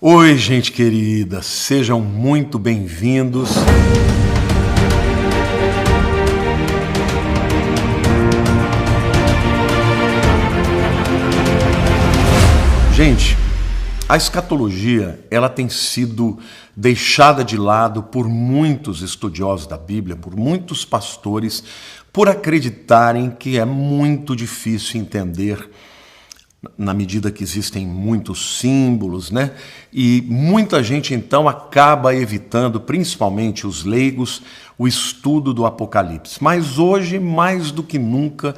Oi, gente querida, sejam muito bem-vindos. Gente, a escatologia, ela tem sido deixada de lado por muitos estudiosos da Bíblia, por muitos pastores, por acreditarem que é muito difícil entender na medida que existem muitos símbolos, né? E muita gente então acaba evitando, principalmente os leigos, o estudo do Apocalipse. Mas hoje, mais do que nunca,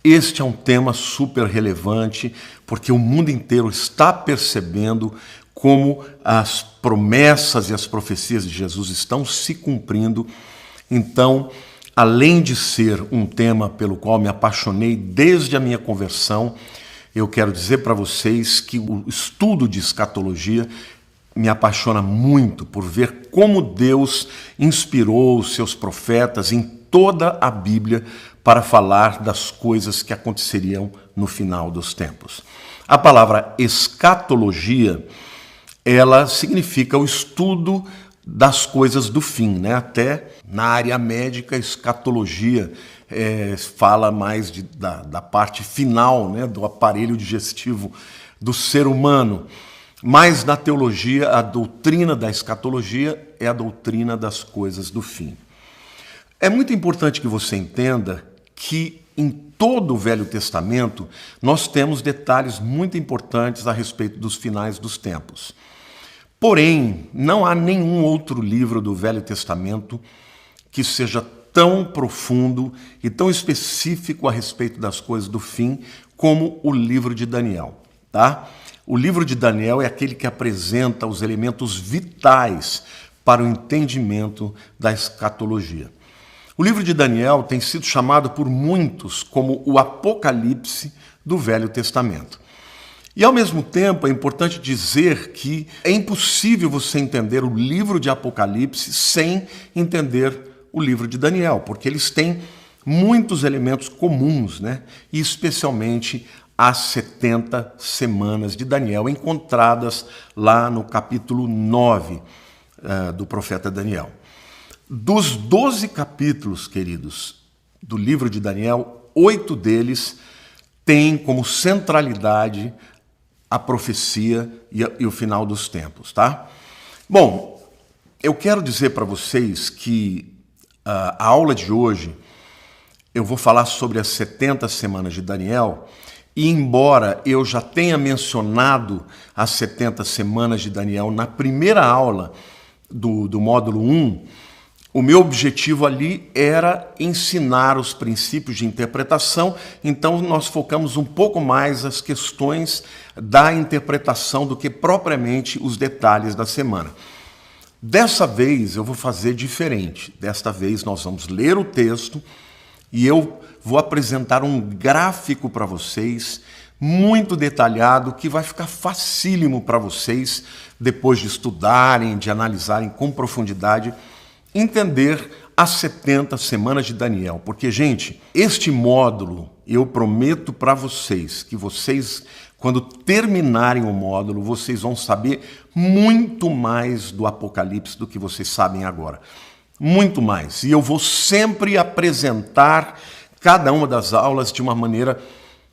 este é um tema super relevante, porque o mundo inteiro está percebendo como as promessas e as profecias de Jesus estão se cumprindo. Então, além de ser um tema pelo qual me apaixonei desde a minha conversão, eu quero dizer para vocês que o estudo de escatologia me apaixona muito por ver como Deus inspirou os seus profetas em toda a Bíblia para falar das coisas que aconteceriam no final dos tempos. A palavra escatologia, ela significa o estudo das coisas do fim, né? Até na área médica, escatologia fala mais da parte final, né? Do aparelho digestivo do ser humano. Mas na teologia, a doutrina da escatologia é a doutrina das coisas do fim. É muito importante que você entenda que em todo o Velho Testamento nós temos detalhes muito importantes a respeito dos finais dos tempos. Porém, não há nenhum outro livro do Velho Testamento que seja tão profundo e tão específico a respeito das coisas do fim como o livro de Daniel, tá? O livro de Daniel é aquele que apresenta os elementos vitais para o entendimento da escatologia. O livro de Daniel tem sido chamado por muitos como o Apocalipse do Velho Testamento. E, ao mesmo tempo, é importante dizer que é impossível você entender o livro de Apocalipse sem entender o livro de Daniel, porque eles têm muitos elementos comuns, né? E especialmente as 70 semanas de Daniel, encontradas lá no capítulo 9 do profeta Daniel. Dos 12 capítulos, queridos, do livro de Daniel, 8 deles têm como centralidade a profecia e o final dos tempos, tá? Bom, eu quero dizer para vocês que a aula de hoje eu vou falar sobre as 70 semanas de Daniel, e embora eu já tenha mencionado as 70 semanas de Daniel na primeira aula do módulo 1, o meu objetivo ali era ensinar os princípios de interpretação, então nós focamos um pouco mais as questões da interpretação do que propriamente os detalhes da semana. Dessa vez eu vou fazer diferente. Desta vez nós vamos ler o texto e eu vou apresentar um gráfico para vocês, muito detalhado, que vai ficar facílimo para vocês, depois de estudarem, de analisarem com profundidade, entender as 70 semanas de Daniel. Porque, gente, este módulo, eu prometo para vocês que vocês, quando terminarem o módulo, vocês vão saber muito mais do Apocalipse do que vocês sabem agora. Muito mais. E eu vou sempre apresentar cada uma das aulas de uma maneira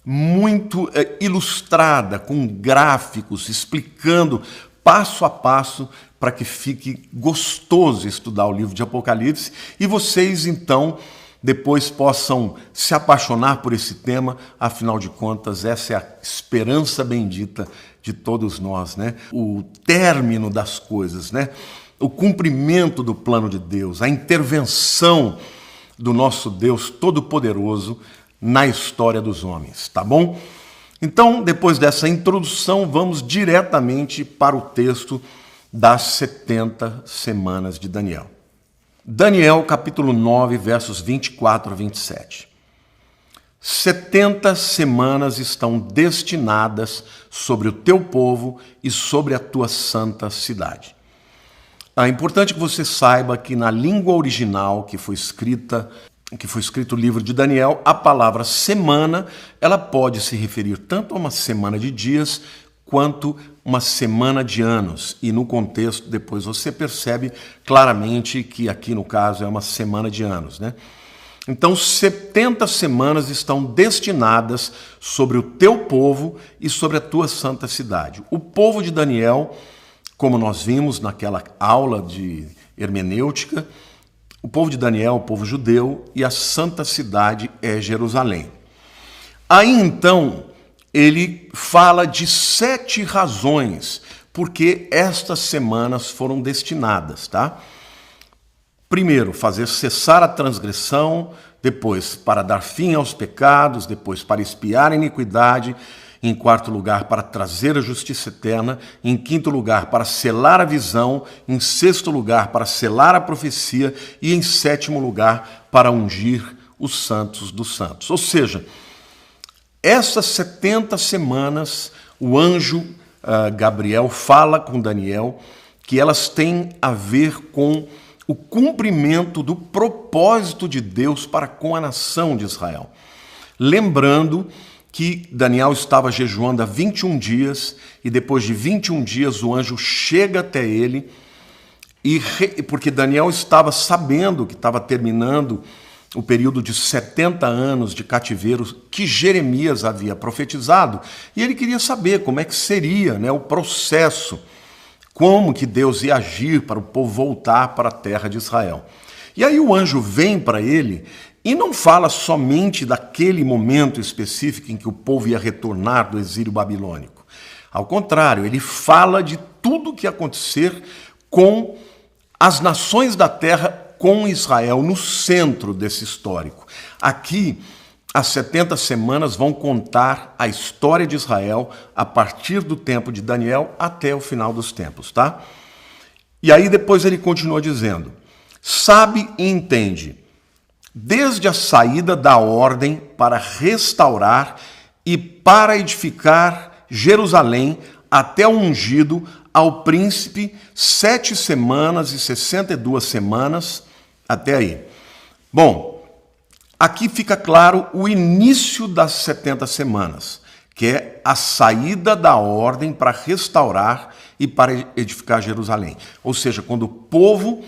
muito ilustrada, com gráficos, explicando passo a passo, para que fique gostoso estudar o livro de Apocalipse e vocês, então, depois possam se apaixonar por esse tema. Afinal de contas, essa é a esperança bendita de todos nós, né? O término das coisas, né? O cumprimento do plano de Deus, a intervenção do nosso Deus Todo-Poderoso na história dos homens, tá bom? Então, depois dessa introdução, vamos diretamente para o texto das 70 semanas de Daniel. Daniel, capítulo 9, versos 24 a 27. 70 semanas estão destinadas sobre o teu povo e sobre a tua santa cidade. É importante que você saiba que na língua original que foi escrito o livro de Daniel, a palavra semana, ela pode se referir tanto a uma semana de dias quanto uma semana de anos. E no contexto, depois você percebe claramente que aqui no caso é uma semana de anos, né? Então 70 semanas estão destinadas sobre o teu povo e sobre a tua santa cidade. O povo de Daniel, como nós vimos naquela aula de hermenêutica, o povo de Daniel, o povo judeu, e a santa cidade é Jerusalém. Aí então ele fala de 7 razões porque estas semanas foram destinadas, tá? Primeiro, fazer cessar a transgressão, depois para dar fim aos pecados, depois para expiar a iniquidade, em quarto lugar, para trazer a justiça eterna, em quinto lugar, para selar a visão, em sexto lugar, para selar a profecia e em sétimo lugar, para ungir os santos dos santos. Ou seja, essas 70 semanas, o anjo Gabriel fala com Daniel que elas têm a ver com o cumprimento do propósito de Deus para com a nação de Israel. Lembrando que Daniel estava jejuando há 21 dias e depois de 21 dias o anjo chega até ele, porque Daniel estava sabendo que estava terminando o período de 70 anos de cativeiro que Jeremias havia profetizado, e ele queria saber como é que seria, né, o processo, como que Deus ia agir para o povo voltar para a terra de Israel. E aí o anjo vem para ele e não fala somente daquele momento específico em que o povo ia retornar do exílio babilônico. Ao contrário, ele fala de tudo o que ia acontecer com as nações da terra, com Israel no centro desse histórico. Aqui, as 70 semanas vão contar a história de Israel a partir do tempo de Daniel até o final dos tempos, tá? E aí depois ele continua dizendo: sabe e entende, desde a saída da ordem para restaurar e para edificar Jerusalém até o ungido ao príncipe, 7 semanas e 62 semanas, até aí. Bom, aqui fica claro o início das 70 semanas, que é a saída da ordem para restaurar e para edificar Jerusalém. Ou seja, quando o povo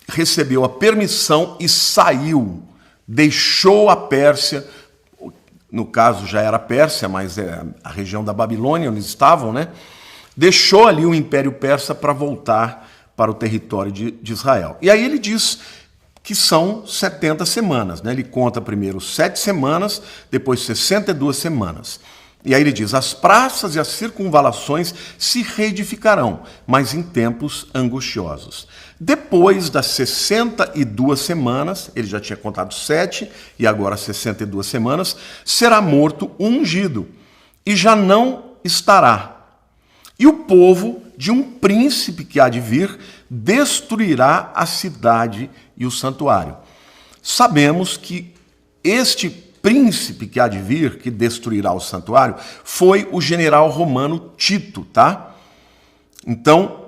recebeu a permissão e saiu, deixou a Pérsia, no caso já era a Pérsia, mas é a região da Babilônia onde eles estavam, né? Deixou ali o Império Persa para voltar para o território de Israel. E aí ele diz que são 70 semanas, né? Ele conta primeiro 7 semanas, depois 62 semanas. E aí ele diz: as praças e as circunvalações se reedificarão, mas em tempos angustiosos. Depois das 62 semanas, ele já tinha contado 7, e agora 62 semanas, será morto o ungido, e já não estará. E o povo de um príncipe que há de vir destruirá a cidade e o santuário. Sabemos que este príncipe que há de vir, que destruirá o santuário, foi o general romano Tito, tá? Então,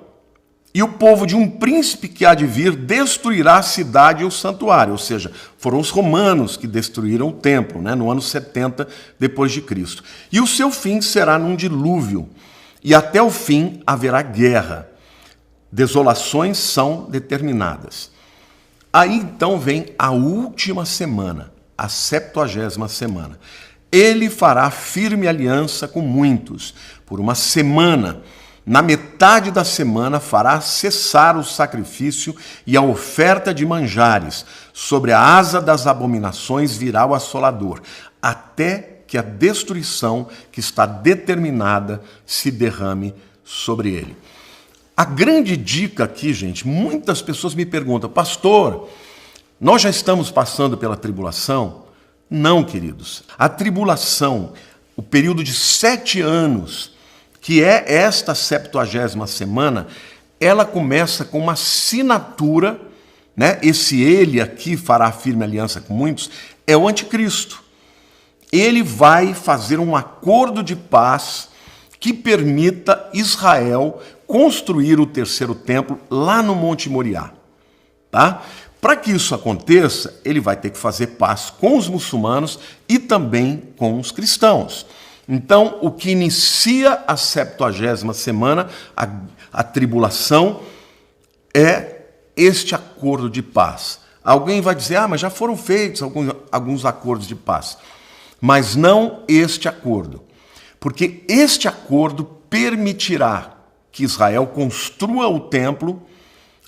e o povo de um príncipe que há de vir destruirá a cidade e o santuário, ou seja, foram os romanos que destruíram o templo, né, no ano 70 depois de Cristo. E o seu fim será num dilúvio, e até o fim haverá guerra. Desolações são determinadas. Aí então vem a última semana, a 70ª semana. Ele fará firme aliança com muitos. Por uma semana, na metade da semana, fará cessar o sacrifício e a oferta de manjares. Sobre a asa das abominações virá o assolador, até que a destruição que está determinada se derrame sobre ele. A grande dica aqui, gente, muitas pessoas me perguntam: pastor, nós já estamos passando pela tribulação? Não, queridos. A tribulação, o período de 7 anos, que é esta 70ª semana, ela começa com uma assinatura, né? Esse ele aqui fará firme aliança com muitos, é o anticristo. Ele vai fazer um acordo de paz que permita Israel construir o 3º templo lá no Monte Moriá, tá? Para que isso aconteça, ele vai ter que fazer paz com os muçulmanos e também com os cristãos. Então, o que inicia a 70ª semana, a tribulação, é este acordo de paz. Alguém vai dizer, mas já foram feitos alguns acordos de paz. Mas não este acordo. Porque este acordo permitirá que Israel construa o templo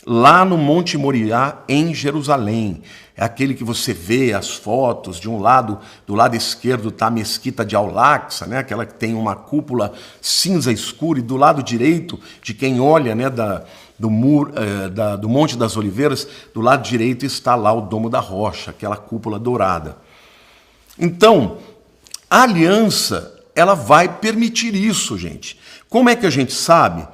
lá no Monte Moriá, em Jerusalém. É aquele que você vê as fotos, de um lado, do lado esquerdo está a mesquita de Al-Aqsa, né? Aquela que tem uma cúpula cinza escura, e do lado direito, de quem olha, né, do Monte das Oliveiras, do lado direito está lá o Domo da Rocha, aquela cúpula dourada. Então, a aliança, ela vai permitir isso, gente. Como é que a gente sabe?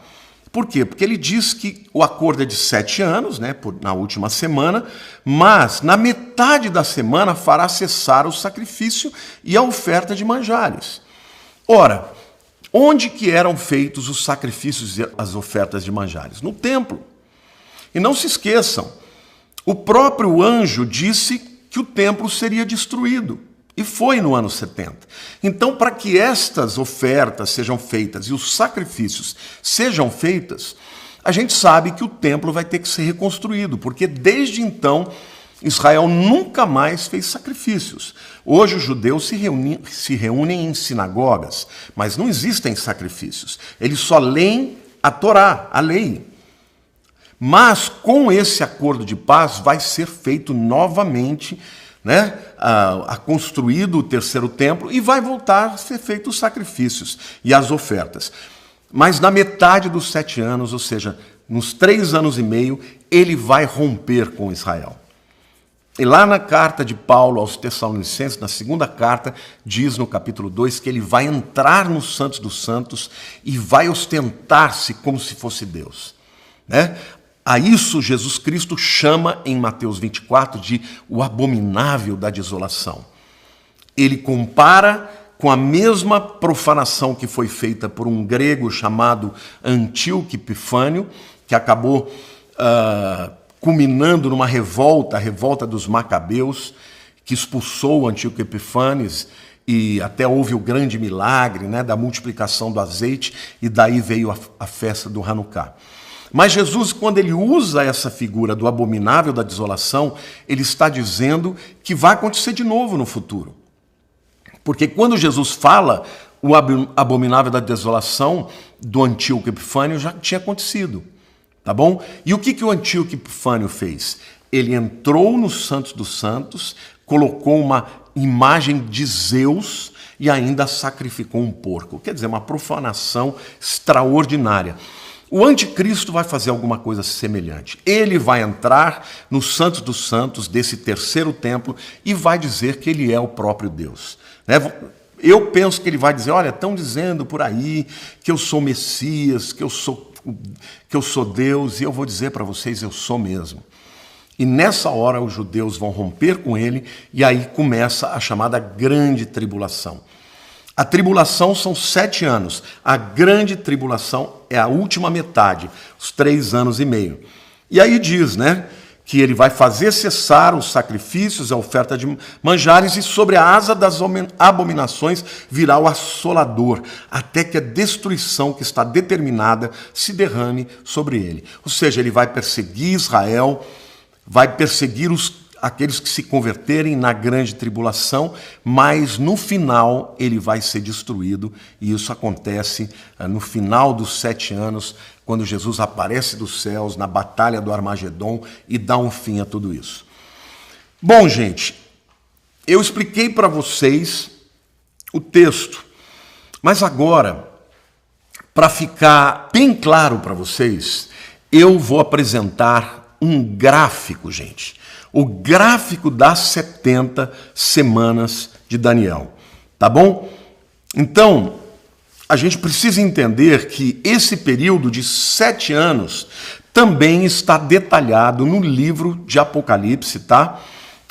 Por quê? Porque ele diz que o acordo é de 7 anos, né, na última semana, mas na metade da semana fará cessar o sacrifício e a oferta de manjares. Ora, onde que eram feitos os sacrifícios e as ofertas de manjares? No templo. E não se esqueçam, o próprio anjo disse que o templo seria destruído. E foi no ano 70. Então, para que estas ofertas sejam feitas e os sacrifícios sejam feitos, a gente sabe que o templo vai ter que ser reconstruído, porque desde então Israel nunca mais fez sacrifícios. Hoje os judeus se reúnem em sinagogas, mas não existem sacrifícios. Eles só leem a Torá, a lei. Mas com esse acordo de paz vai ser feito novamente, né, a construído o terceiro templo, e vai voltar a ser feitos os sacrifícios e as ofertas. Mas na metade dos 7 anos, ou seja, nos 3 anos e meio, ele vai romper com Israel. E lá na carta de Paulo aos Tessalonicenses, na segunda carta, diz no capítulo 2 que ele vai entrar no Santos dos Santos e vai ostentar-se como se fosse Deus, né? A isso Jesus Cristo chama em Mateus 24 de o abominável da desolação. Ele compara com a mesma profanação que foi feita por um grego chamado Antíoco Epifânio, que acabou culminando numa revolta, a revolta dos Macabeus, que expulsou Antíoco Epifânes, e até houve o grande milagre, né, da multiplicação do azeite, e daí veio a festa do Hanukkah. Mas Jesus, quando ele usa essa figura do abominável da desolação, ele está dizendo que vai acontecer de novo no futuro. Porque quando Jesus fala o abominável da desolação do Antíoco Epifânio, já tinha acontecido, tá bom? E o que o Antíoco Epifânio fez? Ele entrou no Santos dos Santos, colocou uma imagem de Zeus e ainda sacrificou um porco. Quer dizer, uma profanação extraordinária. O anticristo vai fazer alguma coisa semelhante. Ele vai entrar no Santos dos Santos desse terceiro templo e vai dizer que ele é o próprio Deus. Eu penso que ele vai dizer, olha, estão dizendo por aí que eu sou Messias, que eu sou Deus, e eu vou dizer para vocês, eu sou mesmo. E nessa hora os judeus vão romper com ele, e aí começa a chamada grande tribulação. A tribulação são 7 anos. A grande tribulação é a última metade, os 3 anos e meio. E aí diz, né, que ele vai fazer cessar os sacrifícios, a oferta de manjares, e sobre a asa das abominações virá o assolador, até que a destruição que está determinada se derrame sobre ele. Ou seja, ele vai perseguir Israel, vai perseguir aqueles que se converterem na grande tribulação, mas no final ele vai ser destruído, e isso acontece no final dos 7 anos, quando Jesus aparece dos céus na batalha do Armagedon e dá um fim a tudo isso. Bom, gente, eu expliquei para vocês o texto, mas agora, para ficar bem claro para vocês, eu vou apresentar um gráfico, gente. O gráfico das 70 semanas de Daniel, tá bom? Então, a gente precisa entender que esse período de 7 anos também está detalhado no livro de Apocalipse, tá?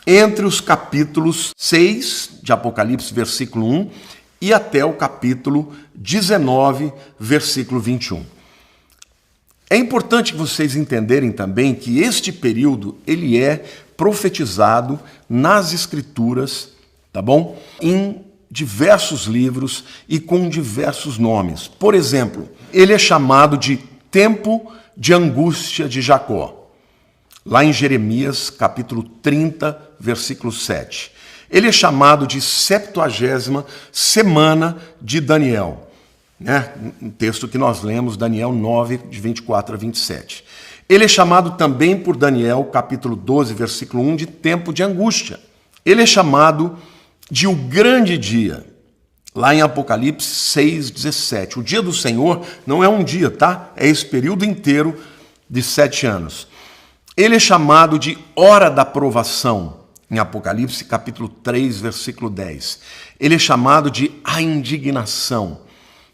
Entre os capítulos 6 de Apocalipse, versículo 1, e até o capítulo 19, versículo 21. É importante que vocês entenderem também que este período, ele é profetizado nas Escrituras, tá bom? Em diversos livros e com diversos nomes. Por exemplo, ele é chamado de tempo de angústia de Jacó, lá em Jeremias, capítulo 30, versículo 7. Ele é chamado de 70ª semana de Daniel, né? Um texto que nós lemos, Daniel 9, de 24 a 27. Ele é chamado também por Daniel, capítulo 12, versículo 1, de tempo de angústia. Ele é chamado de o grande dia, lá em Apocalipse 6, 17. O dia do Senhor não é um dia, tá? É esse período inteiro de 7 anos. Ele é chamado de hora da provação, em Apocalipse capítulo 3, versículo 10. Ele é chamado de a indignação,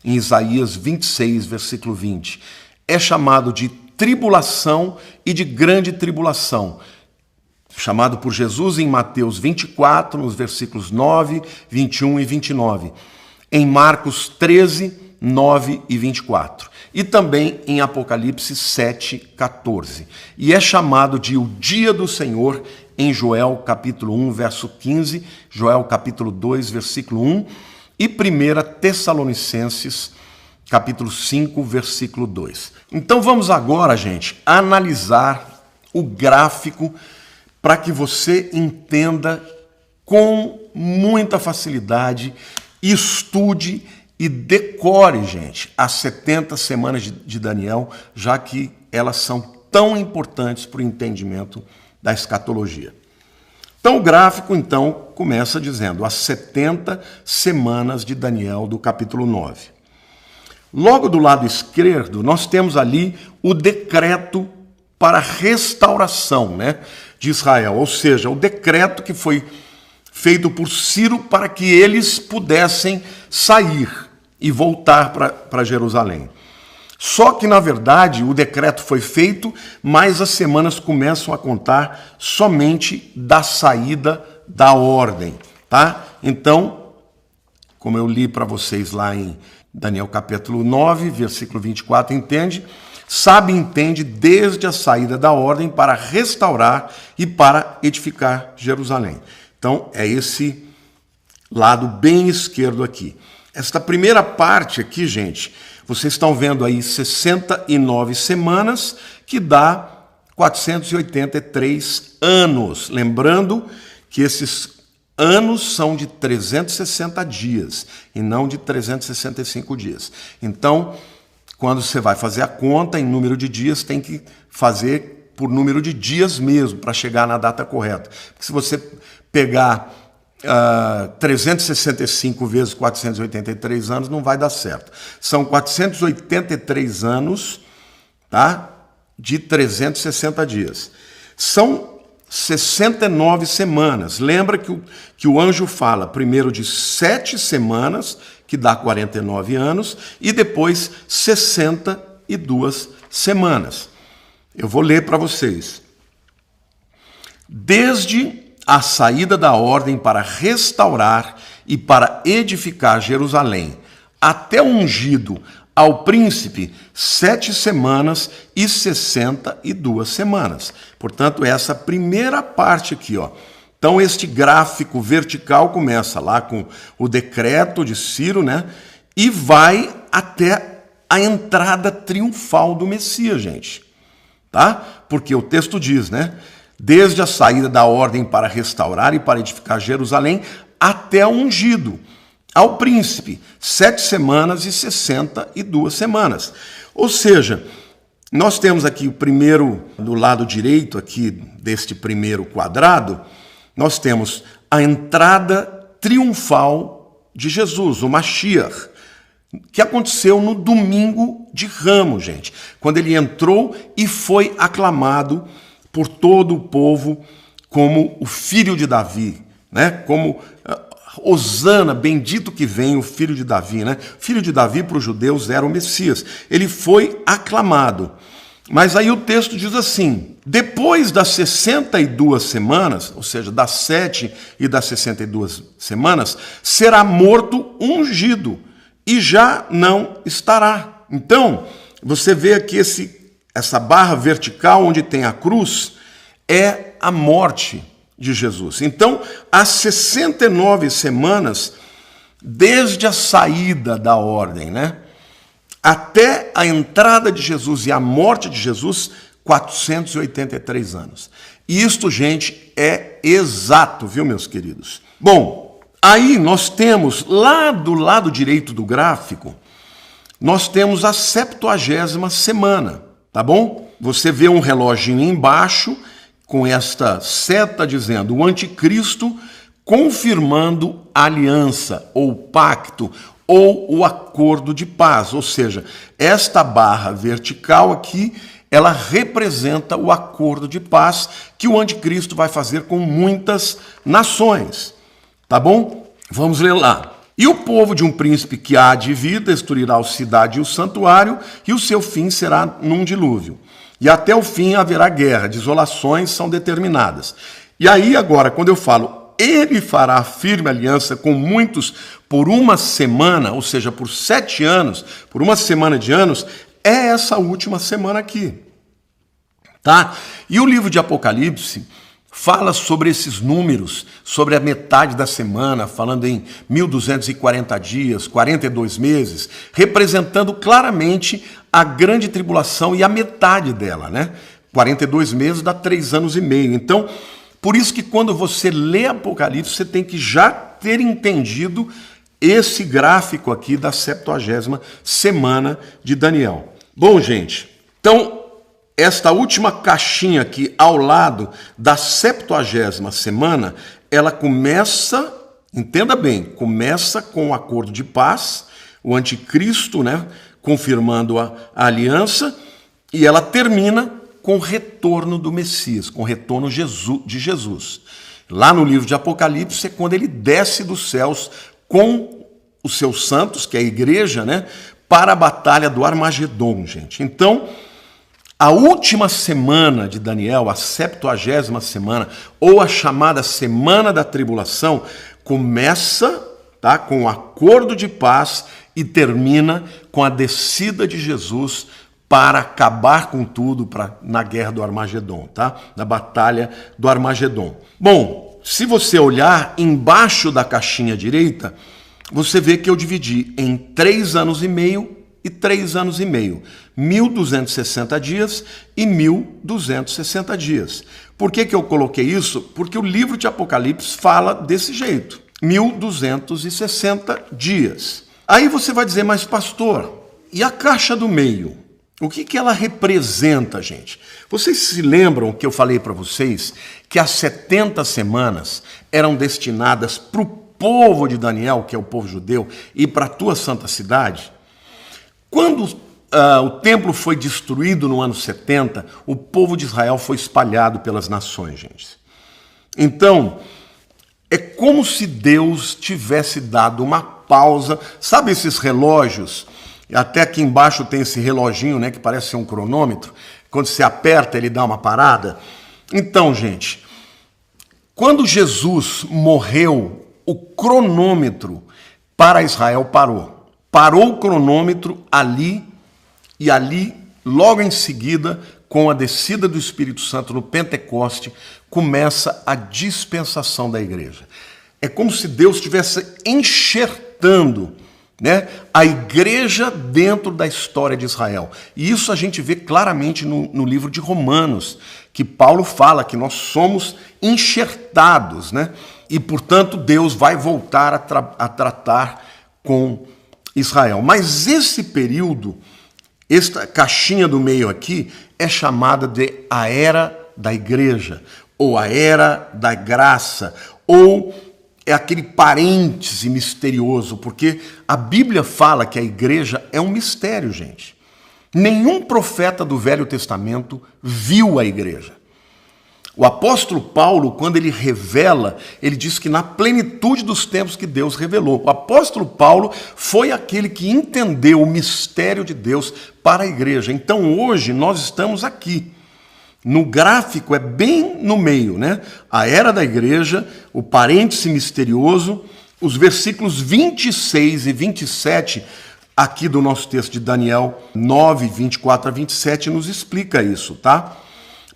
em Isaías 26, versículo 20. É chamado de tribulação e de grande tribulação, chamado por Jesus em Mateus 24, nos versículos 9, 21 e 29. Em Marcos 13, 9 e 24. E também em Apocalipse 7, 14. E é chamado de o dia do Senhor em Joel capítulo 1, verso 15, Joel capítulo 2, versículo 1 e 1 Tessalonicenses capítulo 5, versículo 2. Então vamos agora, gente, analisar o gráfico para que você entenda com muita facilidade, estude e decore, gente, as 70 semanas de Daniel, já que elas são tão importantes para o entendimento da escatologia. Então o gráfico, então, começa dizendo as 70 semanas de Daniel do capítulo 9. Logo do lado esquerdo, nós temos ali o decreto para a restauração, né, de Israel, ou seja, o decreto que foi feito por Ciro para que eles pudessem sair e voltar para Jerusalém. Só que, na verdade, o decreto foi feito, mas as semanas começam a contar somente da saída da ordem, tá? Então, como eu li para vocês lá em Daniel capítulo 9, versículo 24, entende desde a saída da ordem para restaurar e para edificar Jerusalém. Então, é esse lado bem esquerdo aqui. Esta primeira parte aqui, gente, vocês estão vendo aí 69 semanas, que dá 483 anos. Lembrando que esses anos são de 360 dias e não de 365 dias. Então, quando você vai fazer a conta em número de dias, tem que fazer por número de dias mesmo, para chegar na data correta. Porque se você pegar 365 vezes 483 anos, não vai dar certo. São 483 anos, tá? De 360 dias. São 69 semanas. Lembra que o anjo fala primeiro de 7 semanas, que dá 49 anos, e depois 62 semanas. Eu vou ler para vocês. Desde a saída da ordem para restaurar e para edificar Jerusalém, até o ungido ao príncipe, 7 semanas e 62 semanas. Portanto, essa primeira parte aqui, ó. Então, este gráfico vertical começa lá com o decreto de Ciro, né? E vai até a entrada triunfal do Messias, gente. Tá? Porque o texto diz, né? Desde a saída da ordem para restaurar e para edificar Jerusalém, até o ungido, ao príncipe, 7 semanas e 62 semanas. Ou seja, nós temos aqui o primeiro, do lado direito aqui deste primeiro quadrado, nós temos a entrada triunfal de Jesus, o Mashiach, que aconteceu no domingo de Ramos, gente, quando ele entrou e foi aclamado por todo o povo como o filho de Davi, né? Como Hosana, bendito que vem o filho de Davi, né? Filho de Davi para os judeus era o Messias. Ele foi aclamado. Mas aí o texto diz assim: depois das 62 semanas, ou seja, das 7 e das 62 semanas, será morto ungido e já não estará. Então, você vê aqui essa barra vertical onde tem a cruz, é a morte de Jesus. Então, as 69 semanas desde a saída da ordem, né, até a entrada de Jesus e a morte de Jesus, 483 anos. E isto, gente, é exato, viu, meus queridos? Bom, aí nós temos, lá do lado direito do gráfico, nós temos a 70ª semana, tá bom? Você vê um reloginho embaixo, com esta seta dizendo o anticristo confirmando a aliança, ou pacto, ou o acordo de paz. Ou seja, esta barra vertical aqui, ela representa o acordo de paz que o anticristo vai fazer com muitas nações. Tá bom? Vamos ler lá. E o povo de um príncipe que há de vir destruirá a cidade e o santuário, e o seu fim será num dilúvio. E até o fim haverá guerra, desolações são determinadas. E aí agora, quando eu falo, ele fará firme aliança com muitos por uma semana, ou seja, por 7 anos, por uma semana de anos, é essa última semana aqui, tá? E o livro de Apocalipse fala sobre esses números, sobre a metade da semana, falando em 1240 dias, 42 meses, representando claramente a grande tribulação e a metade dela, né? 42 meses dá 3 anos e meio. Então, por isso que quando você lê Apocalipse, você tem que já ter entendido esse gráfico aqui da 70ª semana de Daniel. Bom, gente, então esta última caixinha aqui ao lado da 70ª semana, ela começa, entenda bem, começa com o acordo de paz, o anticristo, né, confirmando a aliança, e ela termina com o retorno do Messias, com o retorno de Jesus. Lá no livro de Apocalipse é quando ele desce dos céus com os seus santos, que é a igreja, né, para a batalha do Armagedon, gente. Então, a última semana de Daniel, a 70ª semana, ou a chamada Semana da Tribulação, começa, tá, com o acordo de paz e termina com a descida de Jesus para acabar com tudo na guerra do Armagedon, tá? Na batalha do Armagedon. Bom, se você olhar embaixo da caixinha direita, você vê que eu dividi em 3 anos e meio e 3 anos e meio. 1260 dias e 1260 dias. Por que eu coloquei isso? Porque o livro de Apocalipse fala desse jeito. 1260 dias. Aí você vai dizer, mas pastor, e a caixa do meio? O que ela representa, gente? Vocês se lembram que eu falei para vocês que as 70 semanas eram destinadas para o povo de Daniel, que é o povo judeu, e para a tua santa cidade? Quando o templo foi destruído no ano 70, o povo de Israel foi espalhado pelas nações, gente. Então, é como se Deus tivesse dado uma pausa. Sabe esses relógios? Até aqui embaixo tem esse reloginho, né, que parece ser um cronômetro. Quando você aperta, ele dá uma parada. Então, gente, quando Jesus morreu, o cronômetro para Israel parou. Parou o cronômetro ali, e ali, logo em seguida, com a descida do Espírito Santo no Pentecoste, começa a dispensação da igreja. É como se Deus estivesse enxertando, né, a igreja dentro da história de Israel. E isso a gente vê claramente no livro de Romanos, que Paulo fala que nós somos enxertados, né? E, portanto, Deus vai voltar a tratar com Israel. Mas esse período, esta caixinha do meio aqui, é chamada de a Era da Igreja, ou a Era da Graça, ou é aquele parêntese misterioso, porque a Bíblia fala que a igreja é um mistério, gente. Nenhum profeta do Velho Testamento viu a igreja. O apóstolo Paulo, quando ele revela, ele diz que na plenitude dos tempos que Deus revelou. O apóstolo Paulo foi aquele que entendeu o mistério de Deus para a igreja. Então hoje nós estamos aqui. No gráfico é bem no meio, né? A era da igreja, o parêntese misterioso, os versículos 26 e 27 aqui do nosso texto de Daniel 9, 24 a 27 nos explica isso, tá?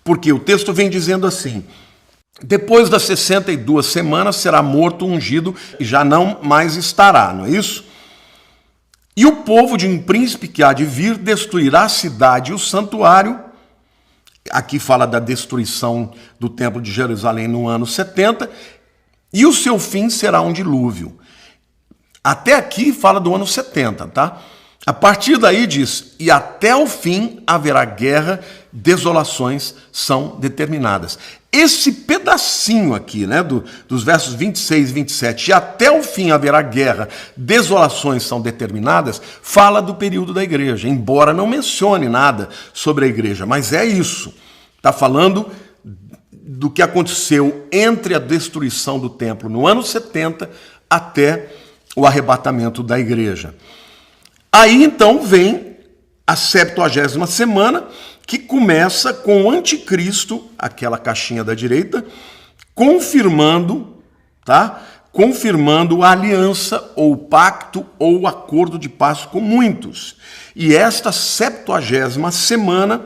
Porque o texto vem dizendo assim: Depois das 62 semanas será morto, ungido e já não mais estará, não é isso? E o povo de um príncipe que há de vir destruirá a cidade e o santuário. Aqui fala da destruição do templo de Jerusalém no ano 70. E o seu fim será um dilúvio. Até aqui fala do ano 70, tá? A partir daí diz, e até o fim haverá guerra, desolações são determinadas. Esse pedacinho aqui, né, dos versos 26 e 27, e até o fim haverá guerra, desolações são determinadas, fala do período da igreja, embora não mencione nada sobre a igreja, mas é isso. Está falando do que aconteceu entre a destruição do templo no ano 70 até o arrebatamento da igreja. Aí então vem a 70ª semana, que começa com o anticristo, aquela caixinha da direita, confirmando, tá? Confirmando a aliança, ou o pacto, ou o acordo de paz com muitos. E esta 70ª semana,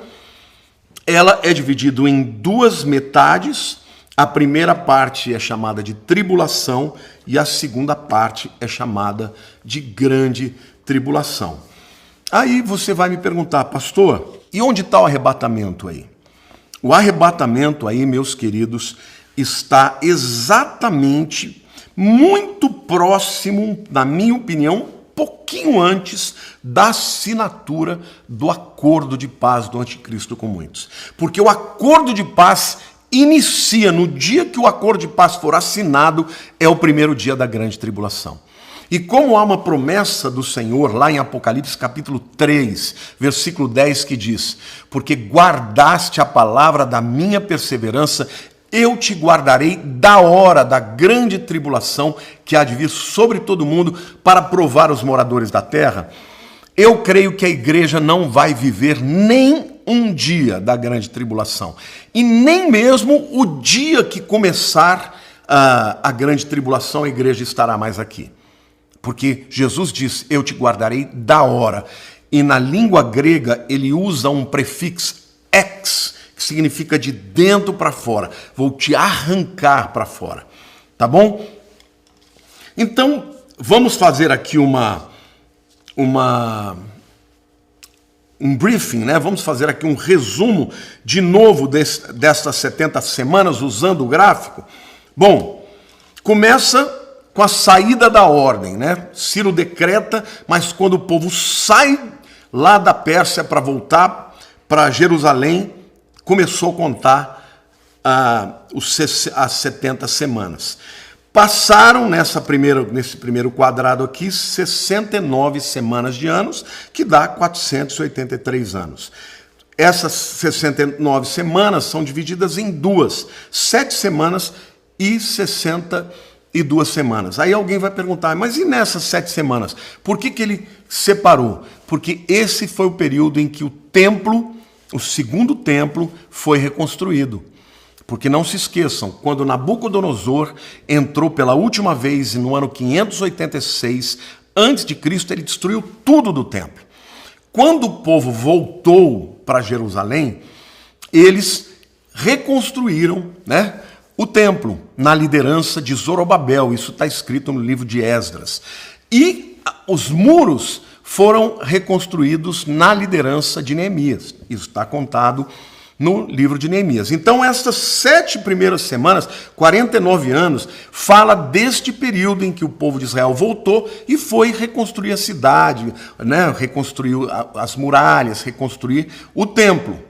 ela é dividida em duas metades. A primeira parte é chamada de tribulação e a segunda parte é chamada de grande tribulação. Aí você vai me perguntar, pastor, e onde está o arrebatamento aí? O arrebatamento aí, meus queridos, está exatamente muito próximo, na minha opinião, pouquinho antes da assinatura do acordo de paz do anticristo com muitos. Porque o acordo de paz inicia no dia que o acordo de paz for assinado, é o primeiro dia da grande tribulação. E como há uma promessa do Senhor lá em Apocalipse capítulo 3, versículo 10, que diz, porque guardaste a palavra da minha perseverança, eu te guardarei da hora da grande tribulação que há de vir sobre todo mundo para provar os moradores da terra. Eu creio que a igreja não vai viver nem um dia da grande tribulação. E nem mesmo o dia que começar a grande tribulação, a igreja estará mais aqui. Porque Jesus diz, eu te guardarei da hora. E na língua grega ele usa um prefixo ex, que significa de dentro para fora. Vou te arrancar para fora. Tá bom? Então, vamos fazer aqui um briefing, né? Vamos fazer aqui um resumo de novo destas 70 semanas usando o gráfico. Bom, começa com a saída da ordem, né? Ciro decreta, mas quando o povo sai lá da Pérsia para voltar para Jerusalém, começou a contar as 70 semanas. Passaram nesse primeiro quadrado aqui 69 semanas de anos, que dá 483 anos. Essas 69 semanas são divididas em duas, 7 semanas e 62 semanas. Aí alguém vai perguntar, mas e nessas 7 semanas? Por que ele separou? Porque esse foi o período em que o templo, o segundo templo, foi reconstruído. Porque não se esqueçam, quando Nabucodonosor entrou pela última vez no ano 586 a.C., ele destruiu tudo do templo. Quando o povo voltou para Jerusalém, eles reconstruíram, né, o templo na liderança de Zorobabel. Isso está escrito no livro de Esdras. E os muros foram reconstruídos na liderança de Neemias. Isso está contado no livro de Neemias. Então, essas 7 primeiras semanas, 49 anos, fala deste período em que o povo de Israel voltou e foi reconstruir a cidade, né? Reconstruir as muralhas, reconstruir o templo.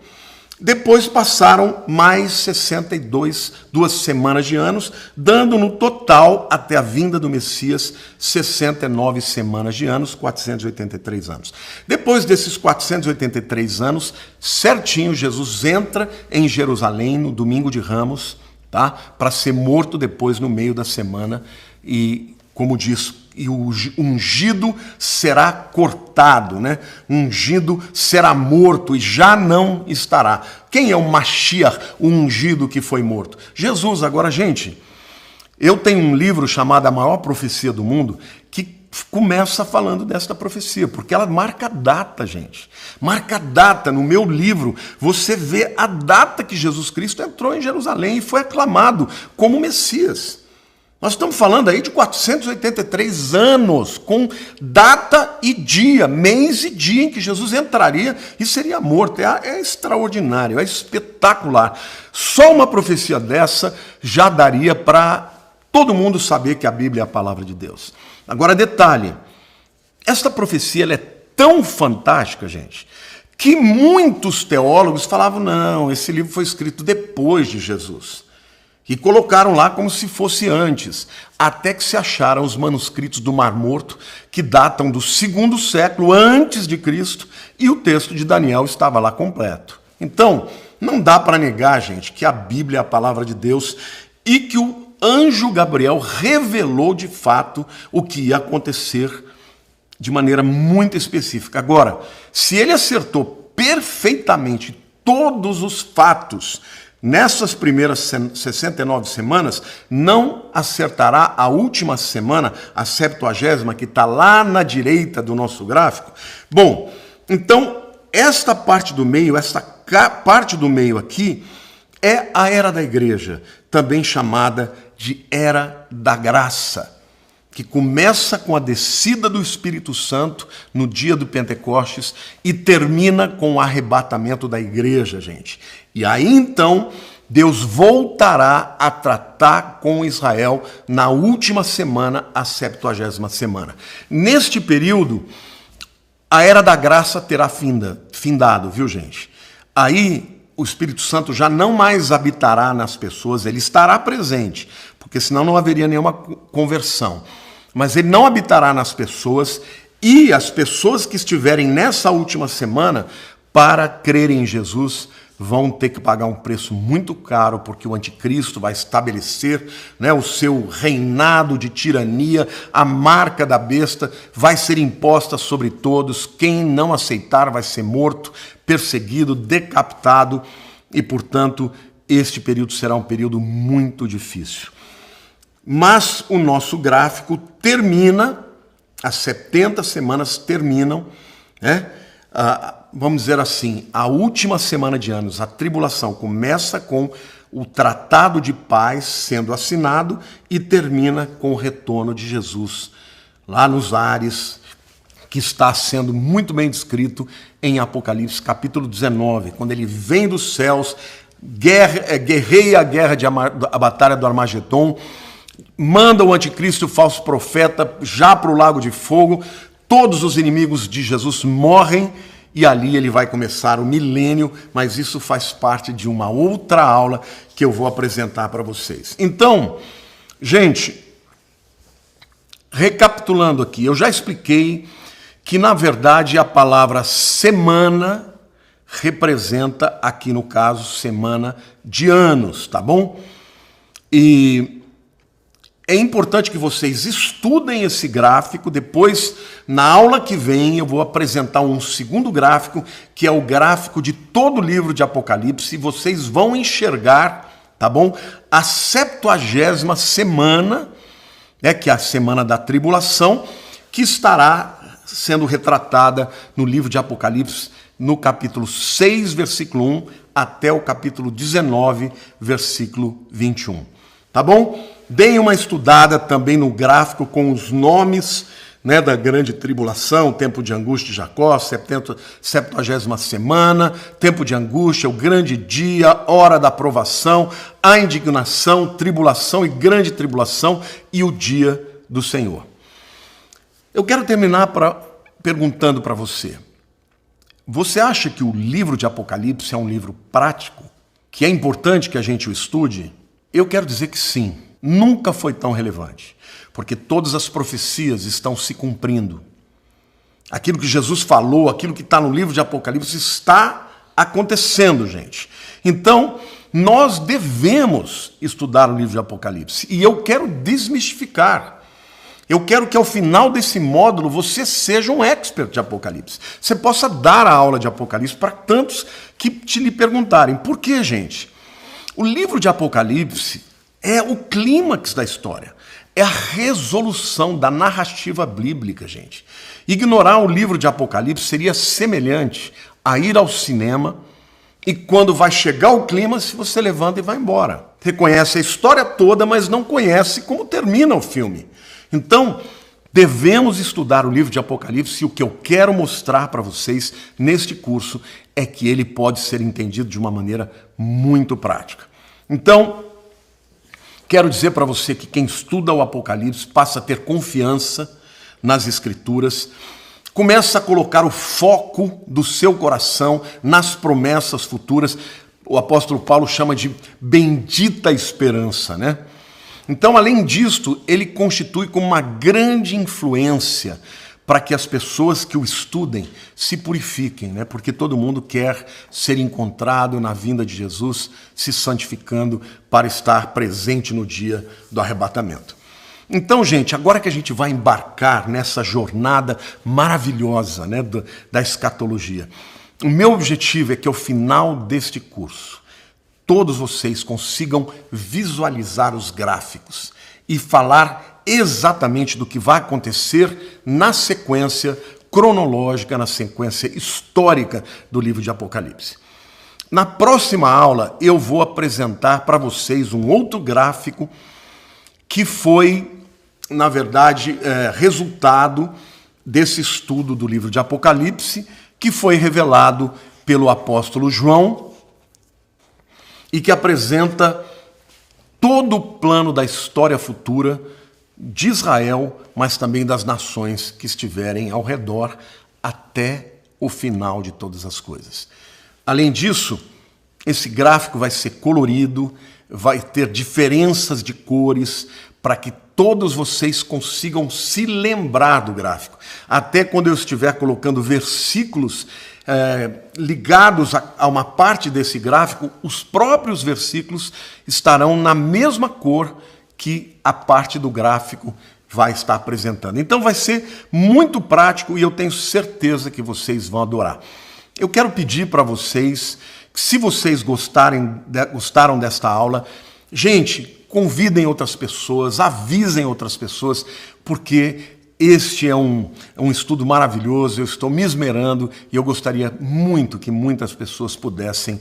Depois passaram mais 62 semanas de anos, dando no total, até a vinda do Messias, 69 semanas de anos, 483 anos. Depois desses 483 anos, certinho, Jesus entra em Jerusalém no domingo de Ramos, tá? Para ser morto depois no meio da semana e, como diz, e o ungido será cortado, né? Ungido será morto e já não estará. Quem é o Mashiach, o ungido que foi morto? Jesus. Agora, gente, eu tenho um livro chamado A Maior Profecia do Mundo, que começa falando desta profecia, porque ela marca a data, gente. Marca a data. No meu livro, você vê a data que Jesus Cristo entrou em Jerusalém e foi aclamado como Messias. Nós estamos falando aí de 483 anos, com data e dia, mês e dia em que Jesus entraria e seria morto. É extraordinário, é espetacular. Só uma profecia dessa já daria para todo mundo saber que a Bíblia é a palavra de Deus. Agora, detalhe, esta profecia ela é tão fantástica, gente, que muitos teólogos falavam, não, esse livro foi escrito depois de Jesus. E colocaram lá como se fosse antes, até que se acharam os manuscritos do Mar Morto, que datam do 2º século antes de Cristo, e o texto de Daniel estava lá completo. Então, não dá para negar, gente, que a Bíblia é a palavra de Deus e que o anjo Gabriel revelou de fato o que ia acontecer de maneira muito específica. Agora, se ele acertou perfeitamente todos os fatos nessas primeiras 69 semanas, não acertará a última semana, a 70ª, que está lá na direita do nosso gráfico? Bom, então, esta parte do meio, esta parte do meio aqui, é a Era da Igreja, também chamada de Era da Graça, que começa com a descida do Espírito Santo no dia do Pentecostes e termina com o arrebatamento da igreja, gente. E aí, então, Deus voltará a tratar com Israel na última semana, a 70ª semana. Neste período, a Era da Graça terá findado, viu, gente? Aí, o Espírito Santo já não mais habitará nas pessoas, ele estará presente, porque senão não haveria nenhuma conversão. Mas ele não habitará nas pessoas, e as pessoas que estiverem nessa última semana, para crerem em Jesus, vão ter que pagar um preço muito caro, porque o anticristo vai estabelecer, né, o seu reinado de tirania, a marca da besta vai ser imposta sobre todos, quem não aceitar vai ser morto, perseguido, decapitado, e, portanto, este período será um período muito difícil. Mas o nosso gráfico termina, as 70 semanas terminam, né? Vamos dizer assim, a última semana de anos, a tribulação começa com o tratado de paz sendo assinado e termina com o retorno de Jesus lá nos ares, que está sendo muito bem descrito em Apocalipse capítulo 19, quando ele vem dos céus, guerreia a batalha do Armagedon, manda o anticristo e o falso profeta já para o lago de fogo, todos os inimigos de Jesus morrem, e ali ele vai começar o milênio, mas isso faz parte de uma outra aula que eu vou apresentar para vocês. Então, gente, recapitulando aqui, eu já expliquei que, na verdade, a palavra semana representa, aqui no caso, semana de anos, tá bom? E é importante que vocês estudem esse gráfico. Depois, na aula que vem, eu vou apresentar um segundo gráfico, que é o gráfico de todo o livro de Apocalipse, e vocês vão enxergar, tá bom? A 70ª semana, que é a semana da tribulação, que estará sendo retratada no livro de Apocalipse, no capítulo 6, versículo 1, até o capítulo 19, versículo 21. Tá bom? Deem uma estudada também no gráfico com os nomes, né, da grande tribulação, tempo de angústia de Jacó, 70ª semana, tempo de angústia, o grande dia, hora da provação, a indignação, tribulação e grande tribulação e o dia do Senhor. Eu quero terminar perguntando para você, você acha que o livro de Apocalipse é um livro prático, que é importante que a gente o estude? Eu quero dizer que sim. Nunca foi tão relevante, porque todas as profecias estão se cumprindo. Aquilo que Jesus falou, aquilo que está no livro de Apocalipse está acontecendo, gente. Então, nós devemos estudar o livro de Apocalipse. E eu quero desmistificar. Eu quero que ao final desse módulo você seja um expert de Apocalipse. Você possa dar a aula de Apocalipse para tantos que lhe perguntarem. Por quê, gente? O livro de Apocalipse é o clímax da história. é a resolução da narrativa bíblica, gente. Ignorar o livro de Apocalipse seria semelhante a ir ao cinema e quando vai chegar o clímax, você levanta e vai embora. Reconhece a história toda, mas não conhece como termina o filme. Então, devemos estudar o livro de Apocalipse e o que eu quero mostrar para vocês neste curso é que ele pode ser entendido de uma maneira muito prática. Então, quero dizer para você que quem estuda o Apocalipse passa a ter confiança nas Escrituras, começa a colocar o foco do seu coração nas promessas futuras. O apóstolo Paulo chama de bendita esperança, né? Então, além disto, ele constitui como uma grande influência para que as pessoas que o estudem se purifiquem, né? Porque todo mundo quer ser encontrado na vinda de Jesus, se santificando para estar presente no dia do arrebatamento. Então, gente, agora que a gente vai embarcar nessa jornada maravilhosa, né, da escatologia, o meu objetivo é que ao final deste curso, todos vocês consigam visualizar os gráficos e falar exatamente do que vai acontecer na sequência cronológica, na sequência histórica do livro de Apocalipse. Na próxima aula, eu vou apresentar para vocês um outro gráfico que foi, na verdade, resultado desse estudo do livro de Apocalipse, que foi revelado pelo apóstolo João e que apresenta todo o plano da história futura de Israel, mas também das nações que estiverem ao redor até o final de todas as coisas. Além disso, esse gráfico vai ser colorido, vai ter diferenças de cores para que todos vocês consigam se lembrar do gráfico. Até quando eu estiver colocando versículos ligados a uma parte desse gráfico, os próprios versículos estarão na mesma cor que a parte do gráfico vai estar apresentando. Então vai ser muito prático e eu tenho certeza que vocês vão adorar. Eu quero pedir para vocês, que se vocês gostaram desta aula, gente, convidem outras pessoas, avisem outras pessoas, porque este é um estudo maravilhoso, eu estou me esmerando e eu gostaria muito que muitas pessoas pudessem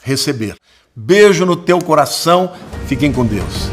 receber. Beijo no teu coração, fiquem com Deus.